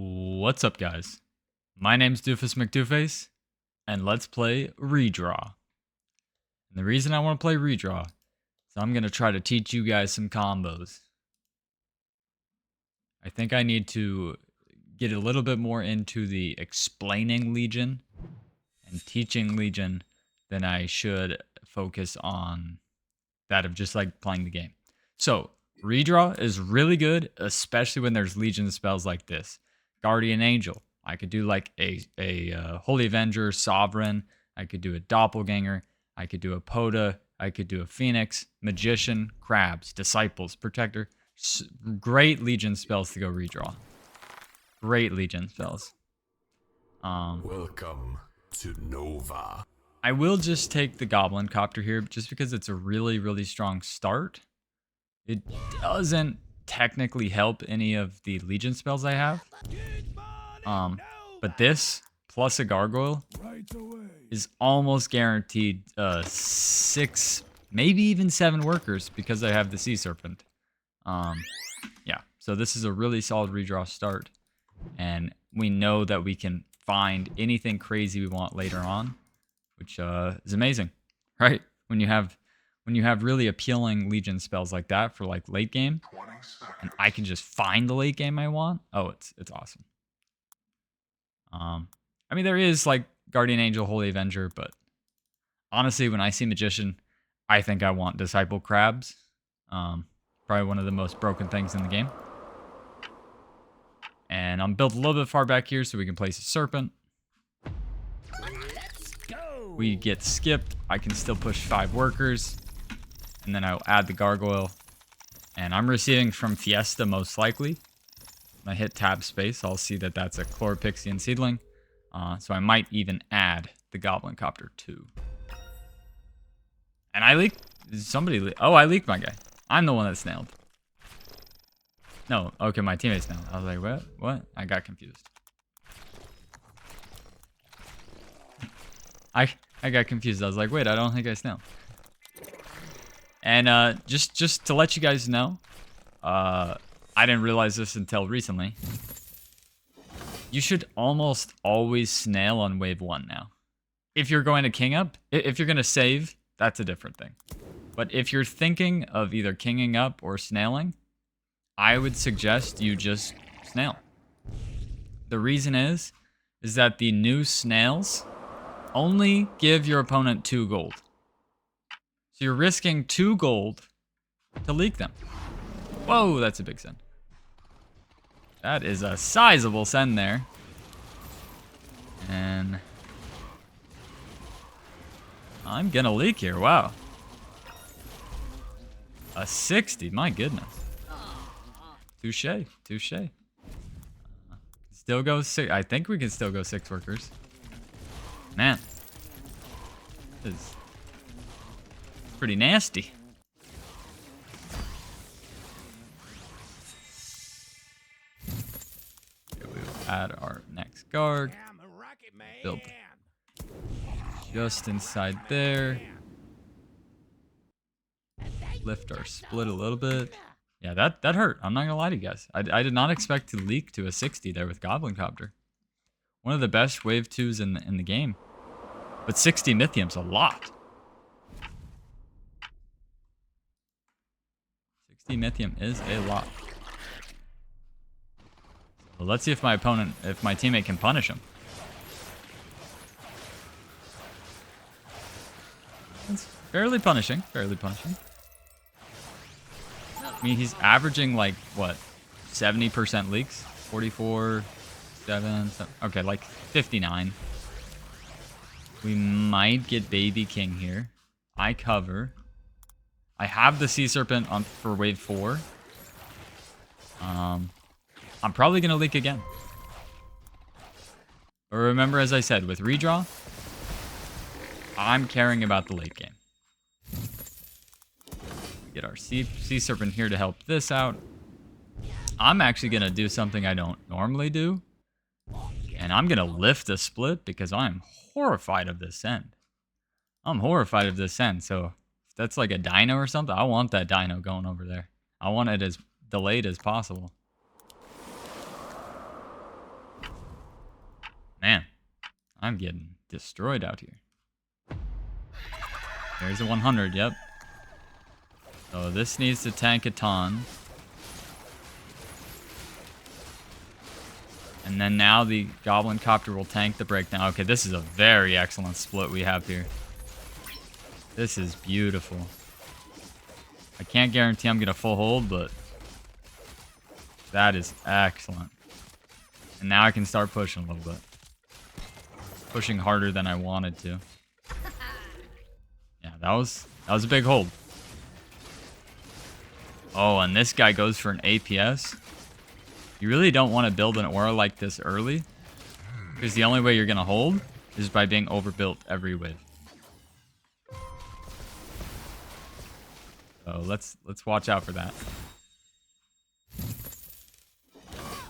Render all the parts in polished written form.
What's up, guys? My name's Doofus Mcdooface, and let's play Redraw. And the reason I want to play Redraw is I'm going to try to teach you guys some combos. I think I need to get a little bit more into the explaining Legion and teaching Legion than I should focus on that of just like playing the game. So, Redraw is really good, especially when there's Legion spells like this. Guardian Angel. I could do like a Holy Avenger, Sovereign. I could do a Doppelganger. I could do a Poda. I could do a Phoenix, Magician, Crabs, Disciples, Protector. Great Legion spells to go Redraw. Great Legion spells. Welcome to Nova. I will just take the Goblin Copter here just because it's a really, really strong start. It doesn't technically help any of the Legion spells I have. But this plus a Gargoyle is almost guaranteed 6, maybe even 7 workers because I have the Sea Serpent. Yeah, so this is a really solid redraw start. And we know that we can find anything crazy we want later on, which is amazing, right? When you have really appealing Legion spells like that for like late game, and I can just find the late game I want. Oh, it's awesome. I mean, there is like Guardian Angel, Holy Avenger, but honestly, when I see Magician, I think I want Disciple Crabs. Probably one of the most broken things in the game. And I'm built a little bit far back here so we can place a Serpent. Let's go. We get skipped. I can still push 5 workers. And then I'll add the Gargoyle. And I'm receiving from Fiesta most likely. When I hit tab space, I'll see that that's a Chloropixian Seedling. So I might even add the Goblin Copter too. And I leaked. Oh, I leaked my guy. I'm the one that snailed. No, okay, my teammate snailed. I was like, what? What? I got confused. I got confused. I was like, wait, I don't think I snailed. And just to let you guys know, I didn't realize this until recently. You should almost always snail on wave 1 now. If you're going to king up, if you're going to save, that's a different thing. But if you're thinking of either kinging up or snailing, I would suggest you just snail. The reason is that the new snails only give your opponent 2 gold. So you're risking 2 gold to leak them. Whoa, that's a big send. That is a sizable send there. And I'm gonna leak here, wow. A 60, my goodness. Touche, touche. Still go 6, I think we can still go 6 workers. Man. This is pretty nasty. Add our next guard. Build just inside there. Lift our split a little bit. Yeah, that hurt. I'm not gonna lie to you guys. I did not expect to leak to a 60 there with Goblin Copter. One of the best wave 2s in the game. But 60 Mythium's a lot. 60 Mythium is a lot. Well, let's see if my teammate can punish him. It's fairly punishing, I mean, he's averaging like, what, 70% leaks? 44, 7, okay, like 59. We might get Baby King here. I cover. I have the Sea Serpent on for wave 4. I'm probably going to leak again. But remember, as I said, with Redraw, I'm caring about the late game. We get our Sea Serpent here to help this out. I'm actually going to do something I don't normally do. And I'm going to lift a split because I'm horrified of this send. I'm horrified of this send. So if that's like a dino or something, I want that dino going over there. I want it as delayed as possible. I'm getting destroyed out here. There's a 100, yep. So this needs to tank a ton. And then now the Goblin Copter will tank the breakdown. Okay, this is a very excellent split we have here. This is beautiful. I can't guarantee I'm going to full hold, but that is excellent. And now I can start pushing a little bit. Pushing harder than I wanted to. Yeah, that was a big hold. Oh, and this guy goes for an APS. You really don't want to build an aura like this early, because the only way you're going to hold is by being overbuilt every wave. So let's watch out for that.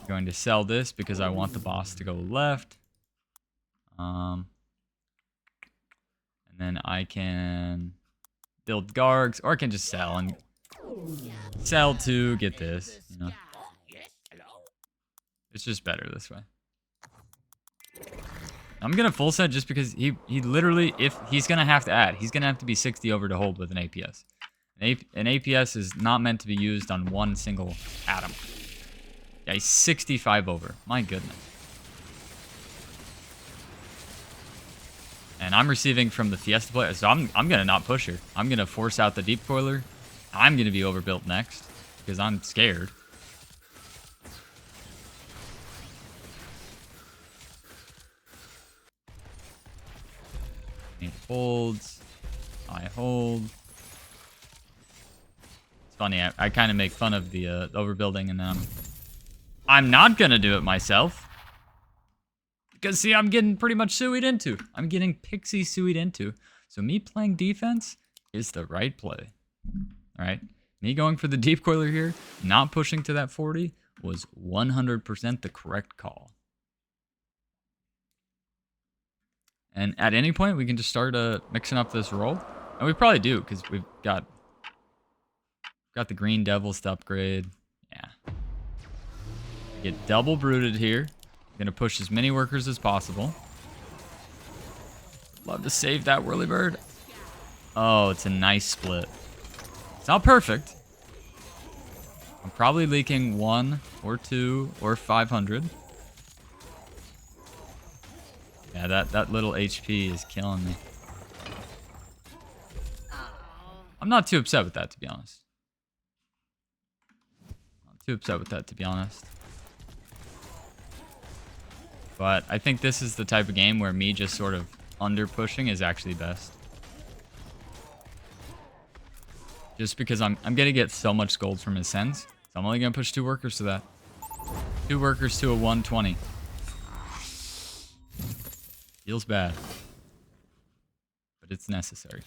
I'm going to sell this because I want the boss to go left. And then I can build Gargs, or I can just sell and sell to get this, you know. It's just better this way. I'm gonna full set just because he literally, if he's gonna have to add, he's gonna have to be 60 over to hold with an APS. An APS is not meant to be used on one single atom. Yeah, he's 65 over. My goodness. And I'm receiving from the Fiesta player, so I'm gonna not push her. I'm gonna force out the Deep Coiler. I'm gonna be overbuilt next because I'm scared. It holds. I hold. It's funny. I kind of make fun of the overbuilding, and I'm not gonna do it myself. Because, see, I'm getting pretty much suied into. I'm getting pixie suied into. So me playing defense is the right play. All right? Me going for the Deep Coiler here, not pushing to that 40, was 100% the correct call. And at any point, we can just start mixing up this roll. And we probably do, because we've got the Green Devils to upgrade. Yeah. Get double brooded here. Gonna push as many workers as possible. Love to save that Whirlybird. Oh, it's a nice split. It's not perfect. I'm probably leaking 1 or 2 or 500. Yeah, that little HP is killing me. I'm not too upset with that, to be honest. Not too upset with that, to be honest. But I think this is the type of game where me just sort of under-pushing is actually best. Just because I'm going to get so much gold from his sends. So I'm only going to push 2 workers to that. 2 workers to a 120. Feels bad. But it's necessary.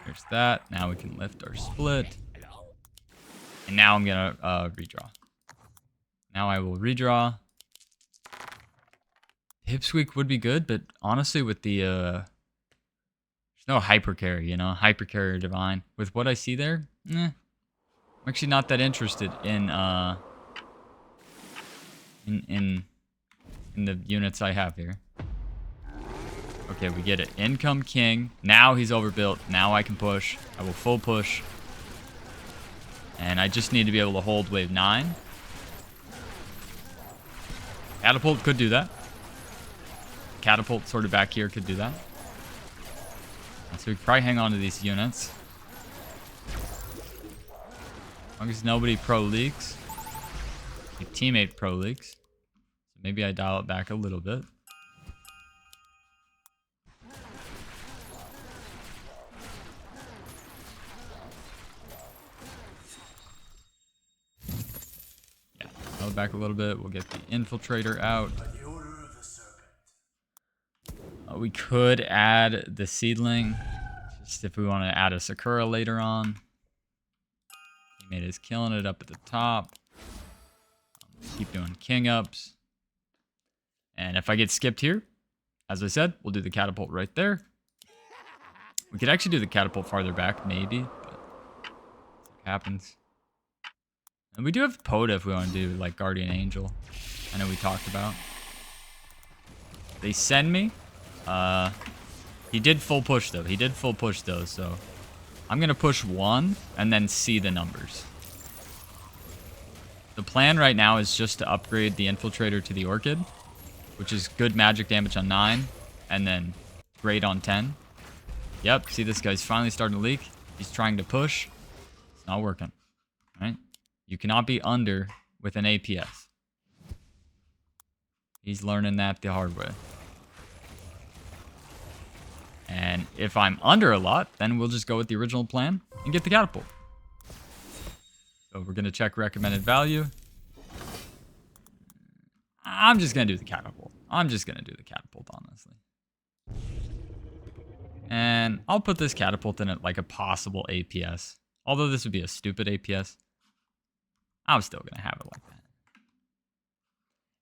There's that. Now we can lift our split. And now I'm going to redraw. Now I will redraw. Pipsqueak would be good, but honestly with the there's no hyper carry, you know, hyper carry or divine. With what I see there, I'm actually not that interested in the units I have here. Okay, we get it. Income King. Now he's overbuilt. Now I can push. I will full push. And I just need to be able to hold wave 9. Catapult could do that. Catapult sort of back here could do that. So we could probably hang on to these units. As long as nobody pro leaks. My teammate pro leaks. So maybe I dial it back a little bit. Yeah, dial it back a little bit. We'll get the infiltrator out. We could add the seedling, just if we want to add a Sakura later on. Teammate is killing it up at the top. Keep doing king ups. And if I get skipped here, as I said, we'll do the catapult right there. We could actually do the catapult farther back, maybe, but it happens. And we do have Poda if we want to do like Guardian Angel. I know we talked about. They send me. He did full push though. He did full push though, so I'm gonna push 1 and then see the numbers. The plan right now is just to upgrade the Infiltrator to the Orchid, which is good magic damage on 9, and then great on 10. Yep, see this guy's finally starting to leak. He's trying to push. It's not working. Right? You cannot be under with an APS. He's learning that the hard way. And if I'm under a lot, then we'll just go with the original plan and get the catapult. So we're going to check recommended value. I'm just going to do the catapult. I'm just going to do the catapult, honestly. And I'll put this catapult in at like a possible APS. Although this would be a stupid APS. I'm still going to have it like that.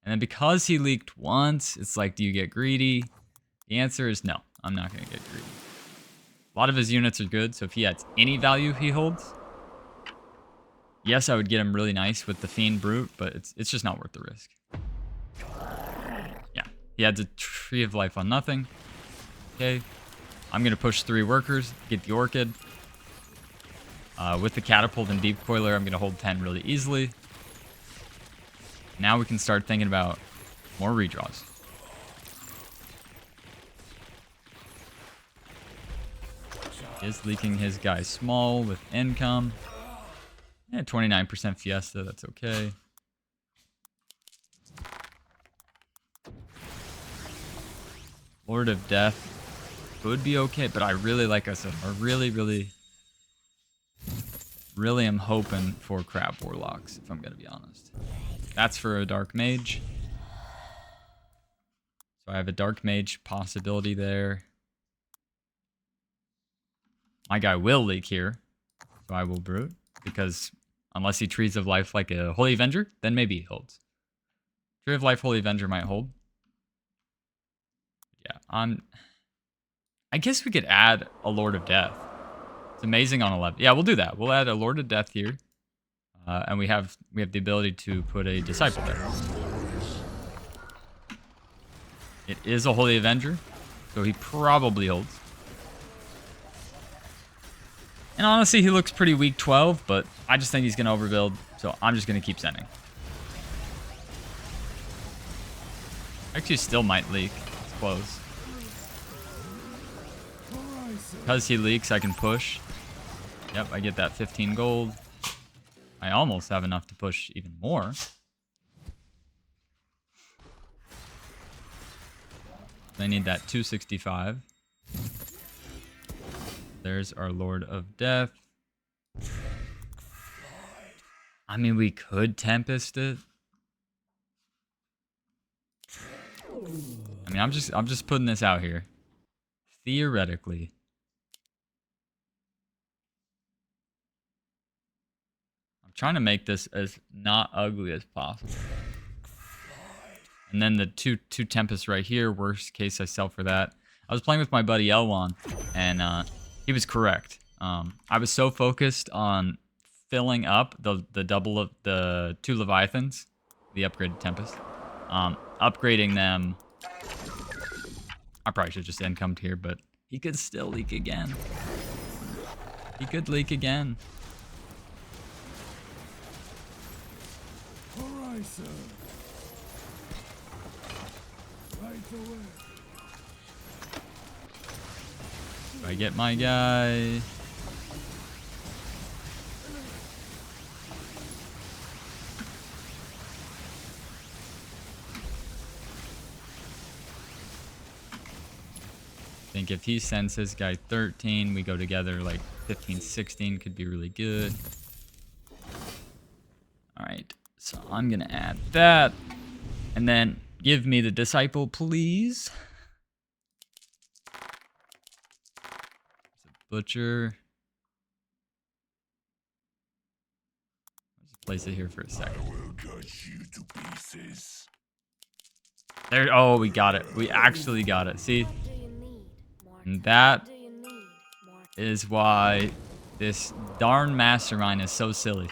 And then because he leaked once, it's like, do you get greedy? The answer is no. I'm not going to get greedy. A lot of his units are good, so if he adds any value he holds, yes, I would get him really nice with the Fiend Brute, but it's just not worth the risk. Yeah, he adds a Tree of Life on nothing. Okay, I'm going to push 3 workers, get the Orchid. With the Catapult and Deep Coiler, I'm going to hold 10 really easily. Now we can start thinking about more redraws. He is leaking his guy small with income. Yeah, 29% Fiesta, that's okay. Lord of Death could be okay, but I really, like I said, I really am hoping for Crab Warlocks, if I'm going to be honest. That's for a Dark Mage. So I have a Dark Mage possibility there. My guy will leak here, so I will Brute, because unless he Trees of Life like a Holy Avenger, then maybe he holds. Tree of Life, Holy Avenger might hold. Yeah, I guess we could add a Lord of Death. It's amazing on 11. Yeah, we'll do that. We'll add a Lord of Death here, and we have the ability to put a Disciple there. It is a Holy Avenger, so he probably holds. And honestly, he looks pretty weak 12, but I just think he's going to overbuild, so I'm just going to keep sending. Actually, still might leak. It's close. Because he leaks, I can push. Yep, I get that 15 gold. I almost have enough to push even more. I need that 265. There's our Lord of Death. I mean, we could Tempest it. I mean, I'm just putting this out here. Theoretically. I'm trying to make this as not ugly as possible. And then the two Tempests right here. Worst case, I sell for that. I was playing with my buddy Elwan, and he was correct. I was so focused on filling up the double of the 2 Leviathans, the upgraded Tempest, upgrading them. I probably should just incomed here, but he could still leak again. He could leak again. Alright, sir. Right away. Do I get my guy? I think if he sends his guy 13, we go together like 15, 16 could be really good. All right, so I'm gonna add that, and then give me the Disciple, please. Butcher. Let's place it here for a second. I will cut you to pieces. There. Oh, we got it. We actually got it. See? And that is why this darn Mastermind is so silly.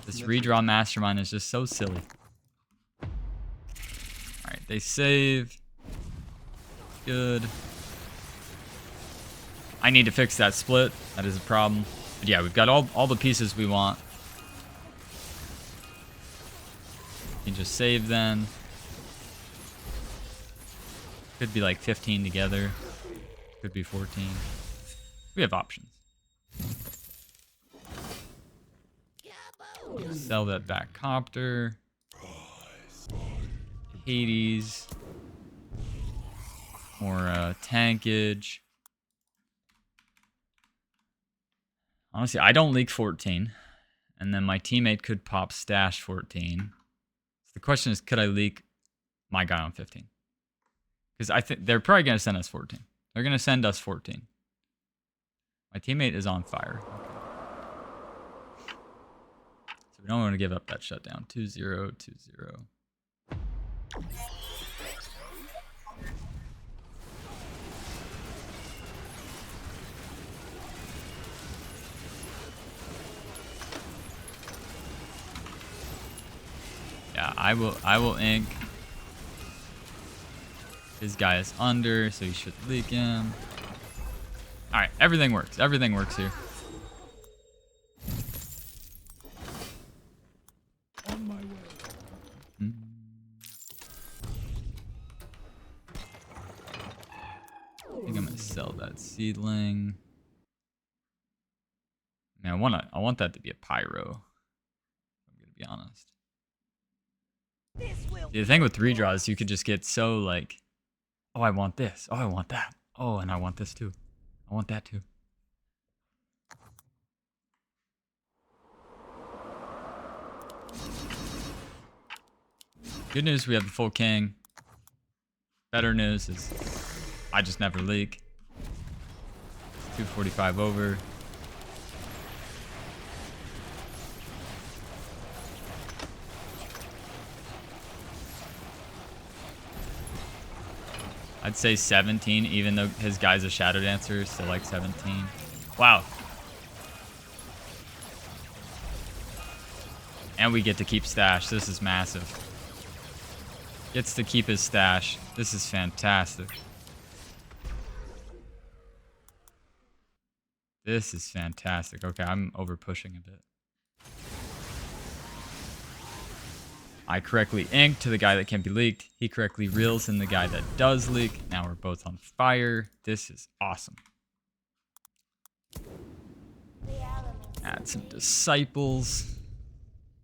This redraw Mastermind is just so silly. Alright, They save. Good. I need to fix that split. That is a problem. But yeah, we've got all the pieces we want. You can just save then. Could be like 15 together. Could be 14. We have options. Sell that back copter. Hades. More tankage. Honestly, I don't leak 14. And then my teammate could pop stash 14. So the question is, could I leak my guy on 15? Because I think they're probably going to send us 14. They're going to send us 14. My teammate is on fire. Okay. So we don't want to give up that shutdown. 2-0, 2-0. Yeah, I will ink. His guy is under, so you should leak him. Alright, everything works. Everything works here. On my way. I think I'm gonna sell that seedling. Man, I want that to be a pyro. I'm gonna be honest. The thing with redraw is you could just get so like, oh, I want this. Oh, I want that. Oh, and I want this too. I want that too. Good news, we have the full king. Better news is I just never leak. 245 over. I'd say 17, even though his guy's a Shadow Dancer, still like 17. Wow. And we get to keep stash. This is massive. Gets to keep his stash. This is fantastic. This is fantastic. Okay, I'm over pushing a bit. I correctly inked to the guy that can't be leaked. He correctly reels in the guy that does leak. Now we're both on fire. This is awesome. Add some disciples.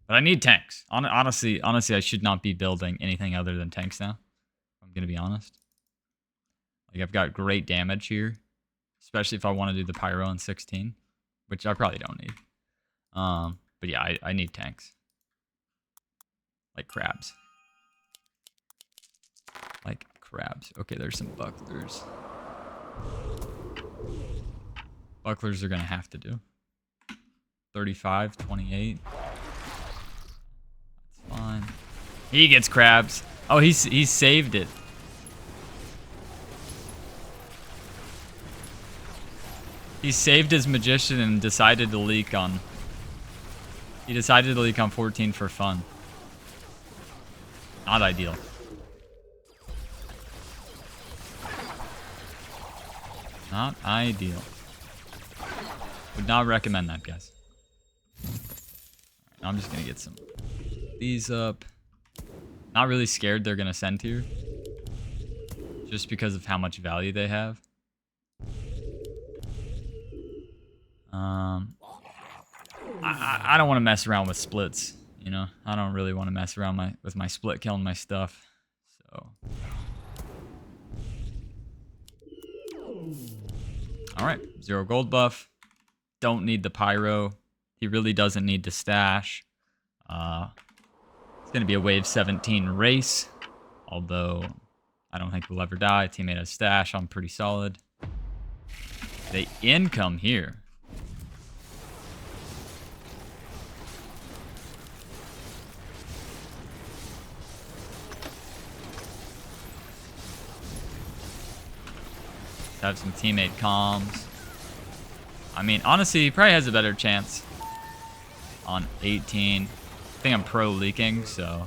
But I need tanks. Honestly, I should not be building anything other than tanks now. I'm going to be honest. Like, I've got great damage here. Especially if I want to do the pyro on 16. Which I probably don't need. But yeah, I need tanks. Like crabs. Like crabs. Okay, there's some bucklers. Bucklers are going to have to do. 35, 28. That's fine. He gets crabs. Oh, he saved it. He saved his magician and decided to leak on... He decided to leak on 14 for fun. Not ideal. Not ideal. Would not recommend that, guys. Right, I'm just gonna get some of these up. Not really scared they're gonna send here. Just because of how much value they have. I don't want to mess around with splits. You know, I don't really want to mess around with my split killing my stuff. So, all right, 0 gold buff. Don't need the pyro. He really doesn't need to stash. It's gonna be a wave 17 race. Although I don't think we'll ever die. Teammate has stash. I'm pretty solid. They income here. Have some teammate comms. I mean, honestly, he probably has a better chance on 18. I think I'm pro leaking, so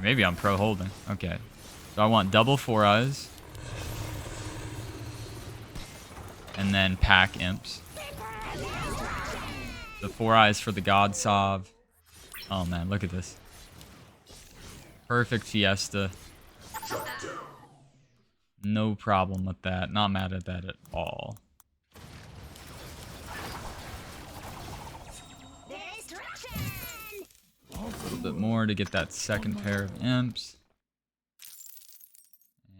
Maybe I'm pro holding. Okay. So I want double 4 eyes. And then pack imps. The 4 eyes for the God Sov. Oh man, look at this. Perfect Fiesta. No problem with that. Not mad at that at all. A little bit more to get that second pair of imps.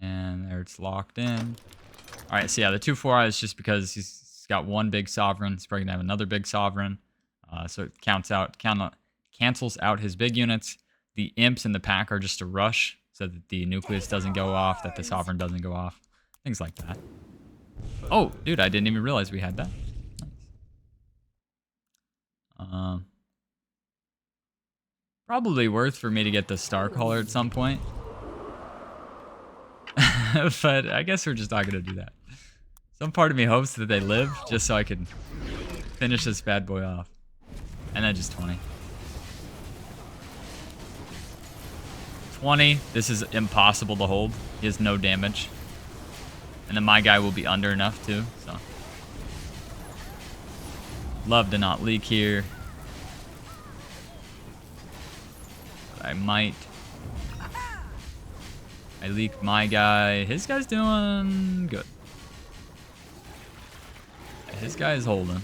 And there it's locked in. Alright, so yeah, the 2 4 eyes just because he's got one big sovereign. He's probably gonna have another big sovereign. So it cancels out his big units. The imps in the pack are just a rush so that the nucleus doesn't go off, that the sovereign doesn't go off. Things like that. Oh, dude, I didn't even realize we had that. Nice. Probably worth for me to get the star color at some point. But I guess we're just not going to do that. Some part of me hopes that they live just so I can finish this bad boy off. And then just 20. 20. This is impossible to hold. He has no damage. And then my guy will be under enough too. So love to not leak here. But I might. I leaked my guy. His guy's doing good. His guy is holding.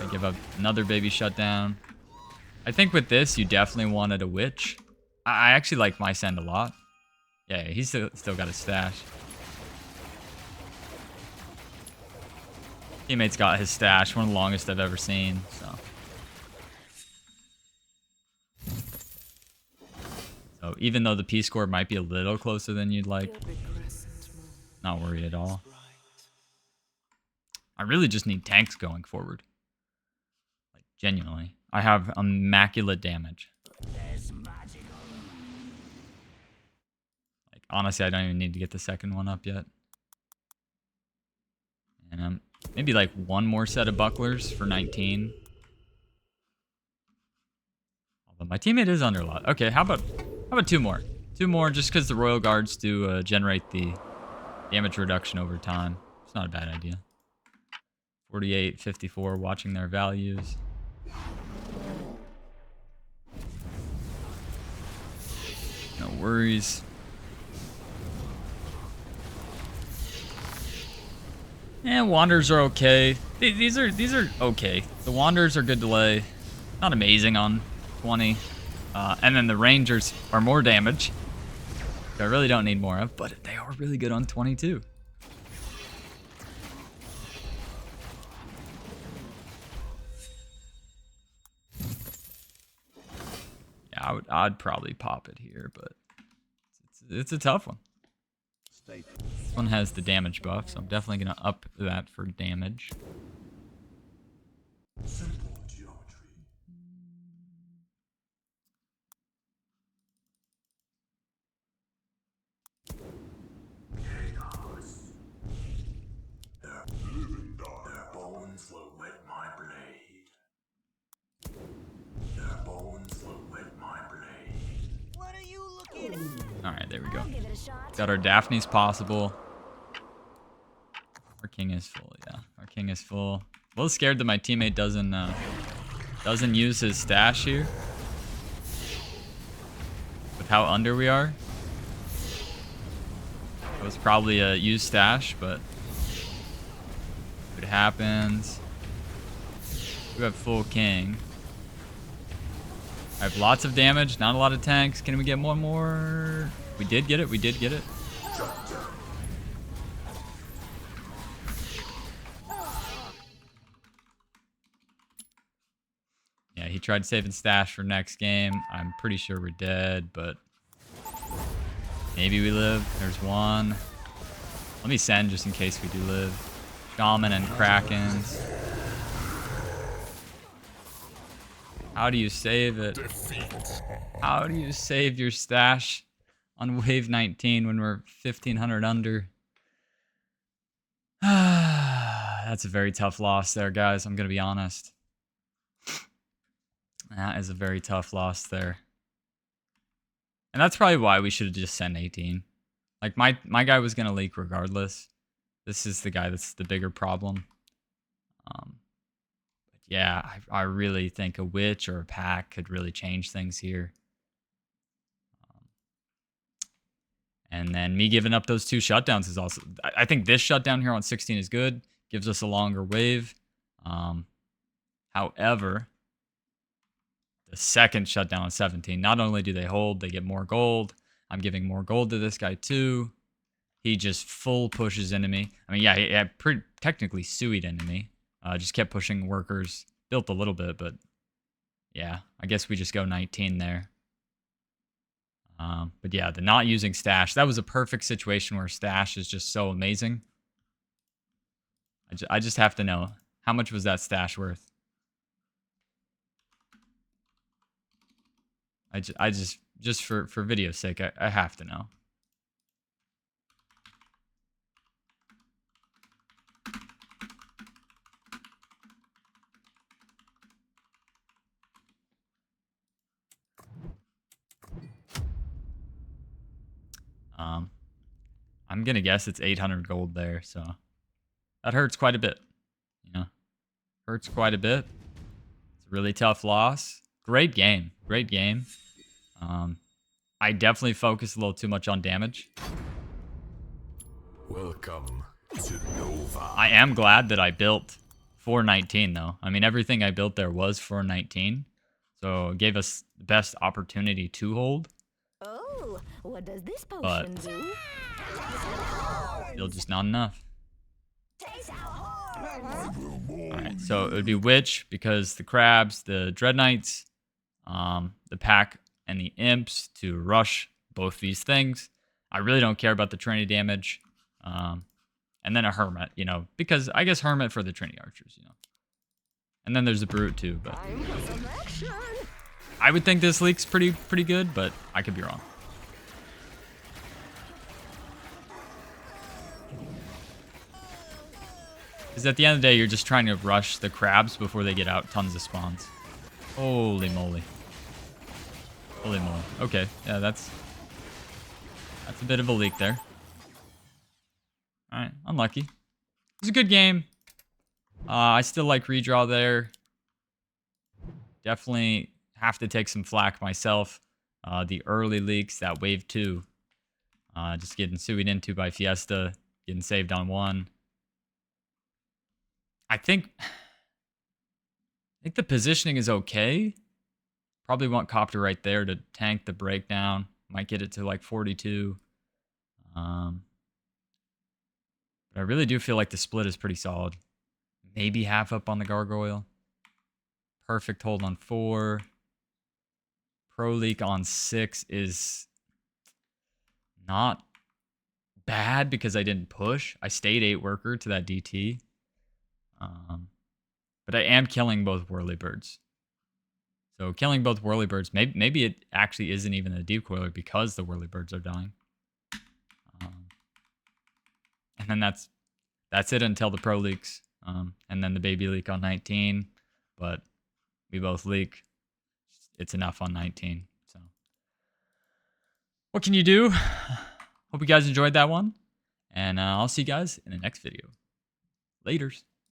I give up another baby shutdown. I think with this, you definitely wanted a witch. I actually like my send a lot. Yeah, he's still got a stash. Teammate's got his stash, one of the longest I've ever seen. So even though the P score might be a little closer than you'd like, not worried at all. I really just need tanks going forward. Like, genuinely. I have immaculate damage. Like, honestly, I don't even need to get the second one up yet. And maybe like one more set of bucklers for 19. Although my teammate is under a lot. Okay, how about 2 more? 2 more just because the Royal Guards do generate the damage reduction over time. It's not a bad idea. 48, 54, watching their values. No worries. And Wanderers are okay. These are okay. The Wanderers are good delay. Not amazing on 20. And then the Rangers are more damage. I really don't need more of, but they are really good on 22. Yeah, I'd probably pop it here, but it's a tough one. This one has the damage buff, so I'm definitely going to up that for damage. Simple geometry. Chaos. Their bones will wet my blade. Their bones will wet my blade. What are you looking at? Alright, there we go. I'll give it a shot. Got our Daphne's possible. Our king is full, yeah. Our king is full. A little scared that my teammate doesn't use his stash here. With how under we are. It was probably a used stash, but if it happens. We have full king. I have lots of damage, not a lot of tanks. Can we get one more? We did get it, we did get it. Yeah, he tried saving stash for next game. I'm pretty sure we're dead, but maybe we live. There's one. Let me send just in case we do live. Shaman and Krakens. How do you save it? How do you save your stash on wave 19 when we're 1500 under? That's a very tough loss there, guys. I'm going to be honest. That is a very tough loss there. And that's probably why we should have just sent 18. Like, my guy was going to leak regardless. This is the guy that's the bigger problem. Yeah, I really think a witch or a pack could really change things here. And then me giving up those 2 shutdowns is also... I think this shutdown here on 16 is good. Gives us a longer wave. However, the second shutdown on 17, not only do they hold, they get more gold. I'm giving more gold to this guy too. He just full pushes into me. I mean, yeah, he had pretty technically suied into me. Just kept pushing workers. Built a little bit, but yeah, I guess we just go 19 there. But yeah, the not using stash, that was a perfect situation where stash is just so amazing. I just have to know, how much was that stash worth? I just for video's sake, I have to know. I'm gonna guess it's 800 gold there, so that hurts quite a bit. You know, hurts quite a bit. It's a really tough loss. Great game, great game. I definitely focused a little too much on damage. Welcome to Nova. I am glad that I built 419 though. I mean, everything I built there was 419, so it gave us the best opportunity to hold. Oh, what does this potion do? Still just not enough. Alright, so it would be Witch because the crabs, the Dread Knights, the pack, and the imps to rush both these things. I really don't care about the Trinity damage. And then a Hermit, you know, because I guess Hermit for the Trinity archers, you know. And then there's a Brute too, but I would think this leak's pretty good, but I could be wrong. Because at the end of the day, you're just trying to rush the crabs before they get out tons of spawns. Holy moly. Holy moly. Okay, yeah, that's a bit of a leak there. Alright, unlucky. It was a good game. I still like Redraw there. Definitely have to take some flack myself. The early leaks, that wave 2. Just getting suied into by Fiesta. Getting saved on 1. I think the positioning is okay. Probably want Copter right there to tank the breakdown. Might get it to like 42. But I really do feel like the split is pretty solid. Maybe half up on the Gargoyle. Perfect hold on 4. Pro leak on 6 is not bad because I didn't push. I stayed 8 worker to that DT. But I am killing both Whirlybirds. So killing both Whirlybirds, maybe it actually isn't even a decoiler because the Whirlybirds are dying. And then that's it until the pro leaks. And then the baby leak on 19. But we both leak. It's enough on 19. So what can you do? Hope you guys enjoyed that one. And I'll see you guys in the next video. Laters.